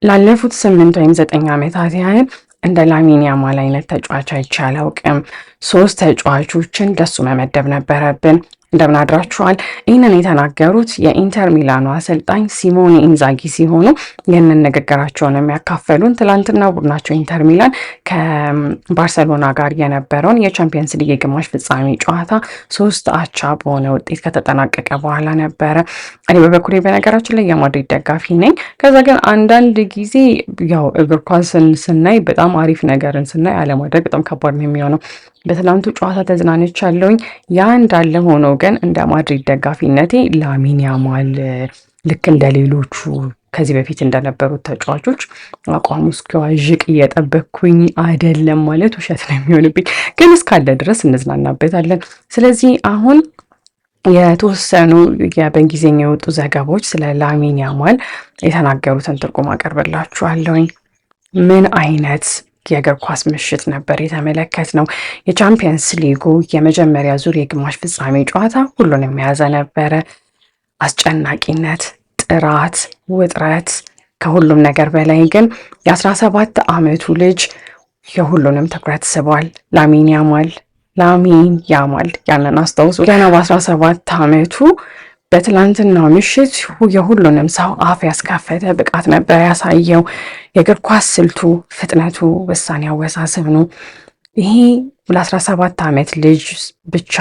ላለፉት 8 ወይም 9 ዓመታት ያህል እንደ ላሚን ያማል አይነት ተጫዋች አይቼ አላውቅም። 3 ተጫዋቾችን ለሱ መመደብ ነበረብን። እንደምን አድራችኋል? ይህንን የተናገሩት የኢንተር ሚላኑ አሰልጣኝ ሲሞኔ ኢንዛጊ ሲሆኑ ይህንን ንግግራቸውን የሚያካፈሉን ትላንትና ቡድናቸው ኢንተር ሚላን ከባርሰሎና ጋር የነበረውን የቻምፒየንስ ሊግ የግማሽ ፍጻሜ ጨዋታ 3 አቻ በሆነ ውጤት ከተጠናቀቀ በኋላ ነበረ። እኔ በበኩሌ በነገራችን ላይ የማድሪድ ደጋፊ ነኝ። ከዛ ግን አንዳንድ ጊዜ ያው እግር ኳስን ስናይ በጣም አሪፍ ነገርን ስናይ አለማድረግ በጣም ከባድ ነው የሚሆነው። በትላንቱ ጨዋታ ተዝናንቻለሁኝ። ያ እንዳለ ሆኖ ግን እንደ ማድሪድ ደጋፊነቴ ላሚን ያማል ልክ እንደ ሌሎቹ ከዚህ በፊት እንደነበሩት ተጫዋቾች አቋሙ እስኪዋዥቅ እየጠበቅኩኝ አይደለም ማለት ውሸት ነው የሚሆንብኝ፣ ግን እስካለ ድረስ እንዝናናበታለን። ስለዚህ አሁን የተወሰኑ በእንግሊዝኛ የወጡ ዘገባዎች ስለ ላሚን ያማል የተናገሩትን ትርጉም አቀርብላችኋለሁኝ። ምን አይነት የእግር ኳስ ምሽት ነበር የተመለከት ነው። የቻምፒየንስ ሊጉ የመጀመሪያ ዙር የግማሽ ፍጻሜ ጨዋታ ሁሉንም የያዘ ነበረ። አስጨናቂነት፣ ጥራት፣ ውጥረት፣ ከሁሉም ነገር በላይ ግን የ17 ዓመቱ ልጅ የሁሉንም ትኩረት ስቧል። ላሚን ያማል ያንን አስታውሱ። ገና በ17 ዓመቱ በትላንትና ምሽት የሁሉንም ሰው አፍ ያስከፈተ ብቃት ነበር ያሳየው። የእግር ኳስ ስልቱ፣ ፍጥነቱ፣ ውሳኔ አወሳሰብ ነው። ይሄ ለ17 ዓመት ልጅ ብቻ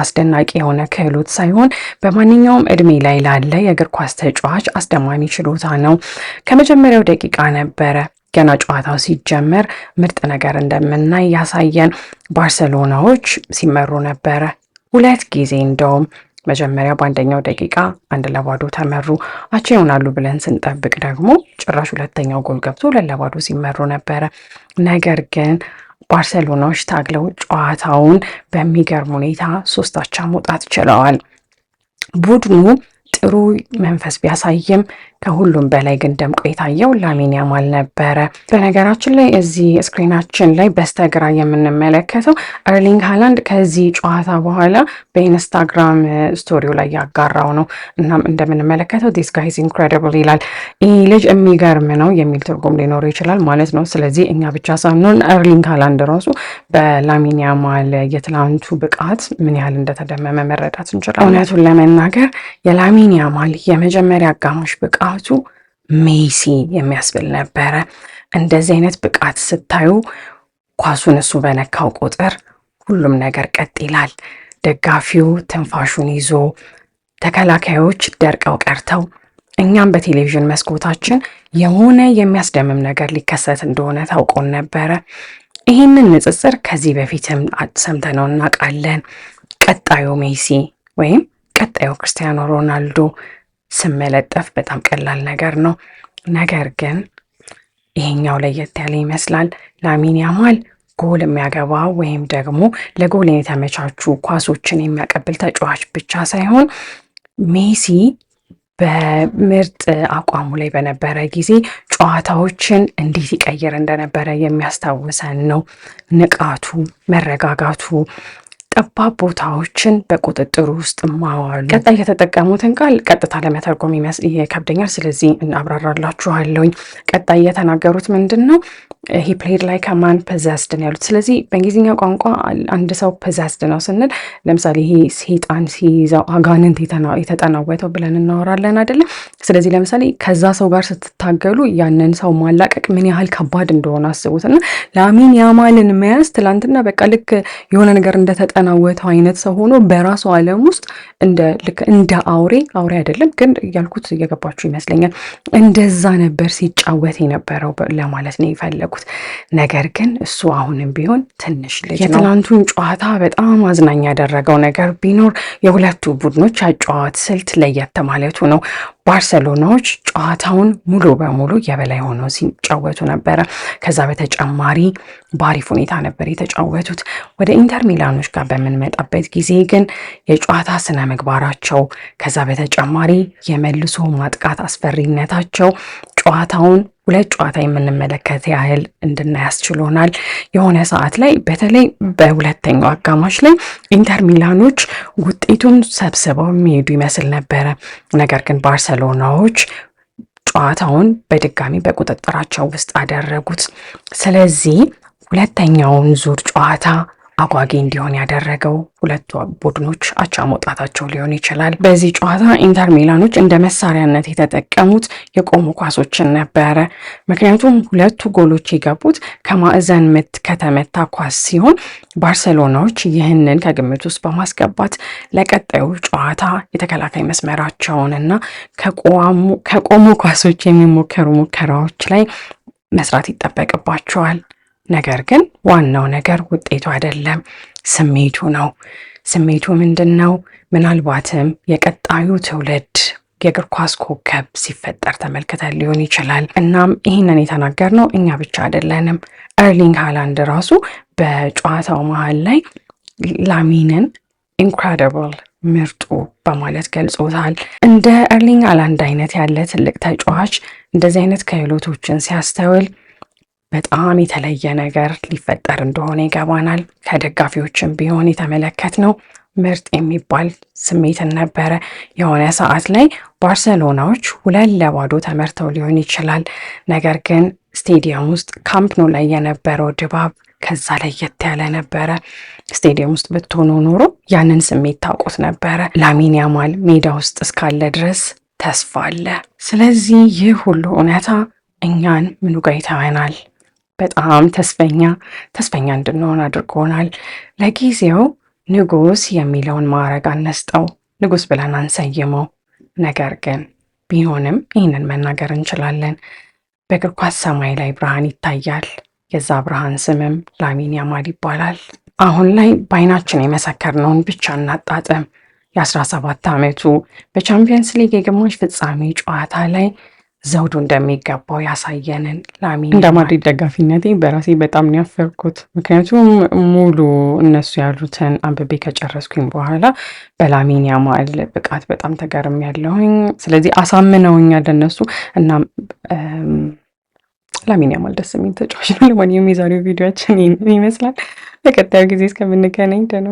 አስደናቂ የሆነ ክህሎት ሳይሆን በማንኛውም እድሜ ላይ ላለ የእግር ኳስ ተጫዋች አስደማሚ ችሎታ ነው። ከመጀመሪያው ደቂቃ ነበረ ገና ጨዋታው ሲጀመር ምርጥ ነገር እንደምናይ ያሳየን። ባርሰሎናዎች ሲመሩ ነበረ 2 ጊዜ እንደውም መጀመሪያ በአንደኛው ደቂቃ 1-0 ተመሩ። አቻ ይሆናሉ ብለን ስንጠብቅ ደግሞ ጭራሽ ሁለተኛው ጎል ገብቶ 2-0 ሲመሩ ነበረ። ነገር ግን ባርሰሎናዎች ታግለው ጨዋታውን በሚገርም ሁኔታ 3 አቻ መውጣት ችለዋል። ቡድኑ ጥሩ መንፈስ ቢያሳይም ከሁሉም በላይ ግን ደምቆ የታየው ላሚን ያማል ነበረ። በነገራችን ላይ እዚህ ስክሪናችን ላይ በስተግራ የምንመለከተው ኤርሊንግ ሃላንድ ከዚህ ጨዋታ በኋላ በኢንስታግራም ስቶሪው ላይ ያጋራው ነው። እናም እንደምንመለከተው ዲስ ጋይ ኢዝ ኢንክሬዲብል ይላል። ይህ ልጅ የሚገርም ነው የሚል ትርጉም ሊኖረው ይችላል ማለት ነው። ስለዚህ እኛ ብቻ ሳንሆን ኤርሊንግ ሃላንድ ራሱ በላሚን ያማል የትላንቱ ብቃት ምን ያህል እንደተደመመ መረዳት እንችላለን። እውነቱን ለመናገር የላሚን ያማል የመጀመሪያ አጋማሽ ብቃቱ ሜሲ የሚያስብል ነበረ። እንደዚህ አይነት ብቃት ስታዩ ኳሱን እሱ በነካው ቁጥር ሁሉም ነገር ቀጥ ይላል። ደጋፊው ትንፋሹን ይዞ፣ ተከላካዮች ደርቀው ቀርተው፣ እኛም በቴሌቪዥን መስኮታችን የሆነ የሚያስደምም ነገር ሊከሰት እንደሆነ ታውቆን ነበረ። ይህንን ንጽጽር ከዚህ በፊትም ሰምተነው እናውቃለን። ቀጣዩ ሜሲ ወይም ቀጣዩ ክርስቲያኖ ሮናልዶ ስመለጠፍ በጣም ቀላል ነገር ነው። ነገር ግን ይሄኛው ለየት ያለ ይመስላል። ላሚን ያማል ጎል የሚያገባ ወይም ደግሞ ለጎል የተመቻቹ ኳሶችን የሚያቀብል ተጫዋች ብቻ ሳይሆን ሜሲ በምርጥ አቋሙ ላይ በነበረ ጊዜ ጨዋታዎችን እንዴት ይቀይር እንደነበረ የሚያስታውሰን ነው። ንቃቱ፣ መረጋጋቱ፣ ጠባብ ቦታዎችን በቁጥጥር ውስጥ ማዋሉ። ቀጣይ የተጠቀሙትን ቃል ቀጥታ ለመተርጎም ይከብደኛል፣ ስለዚህ እናብራራላችኋለሁኝ። ቀጣይ የተናገሩት ምንድን ነው? ሂ ፕሌድ ላይክ አ ማን ፖዘስድ ነው ያሉት። ስለዚህ በእንግሊዝኛ ቋንቋ አንድ ሰው ፖዘስድ ነው ስንል ለምሳሌ ይሄ ሰይጣን ሲይዘው አጋንንት የተጠናወተው ብለን እናወራለን አይደለም? ስለዚህ ለምሳሌ ከዛ ሰው ጋር ስትታገሉ ያንን ሰው ማላቀቅ ምን ያህል ከባድ እንደሆነ አስቡት። እና ላሚን ያማልን መያዝ ትላንትና በቃ ልክ የሆነ ነገር እንደተጠናወተው አይነት ሰው ሆኖ በራሱ ዓለም ውስጥ እንደ አውሬ አይደለም ግን እያልኩት እየገባችሁ ይመስለኛል። እንደዛ ነበር ሲጫወት የነበረው ለማለት ነው የፈለጉት። ነገር ግን እሱ አሁንም ቢሆን ትንሽ ልጅ ነው። የትላንቱን ጨዋታ በጣም አዝናኝ ያደረገው ነገር ቢኖር የሁለቱ ቡድኖች አጨዋወት ስልት ለየት ማለቱ ነው። ባርሰሎናዎች ጨዋታውን ሙሉ በሙሉ የበላይ ሆነው ሲጫወቱ ነበረ። ከዛ በተጨማሪ በአሪፍ ሁኔታ ነበር የተጫወቱት። ወደ ኢንተር ሚላኖች ጋር በምንመጣበት ጊዜ ግን የጨዋታ ስነ ምግባራቸው፣ ከዛ በተጨማሪ የመልሶ ማጥቃት አስፈሪነታቸው ጨዋታውን 2 ጨዋታ የምንመለከት ያህል እንድናይ ያስችሎናል። የሆነ ሰዓት ላይ በተለይ በሁለተኛው አጋማሽ ላይ ኢንተር ሚላኖች ውጤቱን ሰብስበው የሚሄዱ ይመስል ነበረ። ነገር ግን ባርሰሎናዎች ጨዋታውን በድጋሚ በቁጥጥራቸው ውስጥ አደረጉት። ስለዚህ ሁለተኛውን ዙር ጨዋታ አጓጊ እንዲሆን ያደረገው ሁለቱ ቡድኖች አቻ መውጣታቸው ሊሆን ይችላል። በዚህ ጨዋታ ኢንተር ሚላኖች እንደ መሳሪያነት የተጠቀሙት የቆሙ ኳሶችን ነበረ። ምክንያቱም ሁለቱ ጎሎች የገቡት ከማዕዘን ምት ከተመታ ኳስ ሲሆን ባርሴሎናዎች ይህንን ከግምት ውስጥ በማስገባት ለቀጣዩ ጨዋታ የተከላካይ መስመራቸውንና ከቆሙ ኳሶች የሚሞከሩ ሙከራዎች ላይ መስራት ይጠበቅባቸዋል። ነገር ግን ዋናው ነገር ውጤቱ አይደለም፣ ስሜቱ ነው። ስሜቱ ምንድን ነው? ምናልባትም የቀጣዩ ትውልድ የእግር ኳስ ኮከብ ሲፈጠር ተመልክተን ሊሆን ይችላል። እናም ይህንን የተናገርነው እኛ ብቻ አይደለንም። ኤርሊንግ ሃላንድ ራሱ በጨዋታው መሀል ላይ ላሚንን ኢንክሬዲብል ምርጡ በማለት ገልጾታል። እንደ ኤርሊንግ ሃላንድ አይነት ያለ ትልቅ ተጫዋች እንደዚህ አይነት ክህሎቶችን ሲያስተውል በጣም የተለየ ነገር ሊፈጠር እንደሆነ ይገባናል። ከደጋፊዎችም ቢሆን የተመለከትነው ምርጥ የሚባል ስሜትን ነበረ። የሆነ ሰዓት ላይ ባርሴሎናዎች 2-0 ተመርተው ሊሆን ይችላል። ነገር ግን ስቴዲየም ውስጥ ካምፕ ኖ ላይ የነበረው ድባብ ከዛ ለየት ያለ ነበረ። ስቴዲየም ውስጥ ብትሆኑ ኖሮ ያንን ስሜት ታውቁት ነበረ። ላሚን ያማል ሜዳ ውስጥ እስካለ ድረስ ተስፋ አለ። ስለዚህ ይህ ሁሉ እውነታ እኛን ምኑ ጋር ይተወናል? በጣም ተስፈኛ እንድንሆን አድርጎናል። ለጊዜው ንጉስ የሚለውን ማዕረግ አነስጠው፣ ንጉስ ብለን አንሰይመው። ነገር ግን ቢሆንም ይህንን መናገር እንችላለን፣ በእግር ኳስ ሰማይ ላይ ብርሃን ይታያል። የዛ ብርሃን ስምም ላሚን ያማል ይባላል። አሁን ላይ በአይናችን የመሰከርነውን ብቻ እናጣጥም። የ17 ዓመቱ በቻምፒየንስ ሊግ የግማሽ ፍጻሜ ጨዋታ ላይ ዘውዱ እንደሚገባው ያሳየንን ላሚን። እንደ ማድሪድ ደጋፊነቴ በራሴ በጣም ነው ያፈርኩት። ምክንያቱም ሙሉ እነሱ ያሉትን አንብቤ ከጨረስኩኝ በኋላ በላሚን ያማል ብቃት በጣም ተገርም ያለሁኝ። ስለዚህ አሳምነውኛል እነሱ እና ላሚን ያማል ደስ የሚል ተጫዋች ነው። ለማንኛውም የዛሬው ቪዲዮችን ይመስላል። በቀጣዩ ጊዜ እስከምንገናኝ ደህና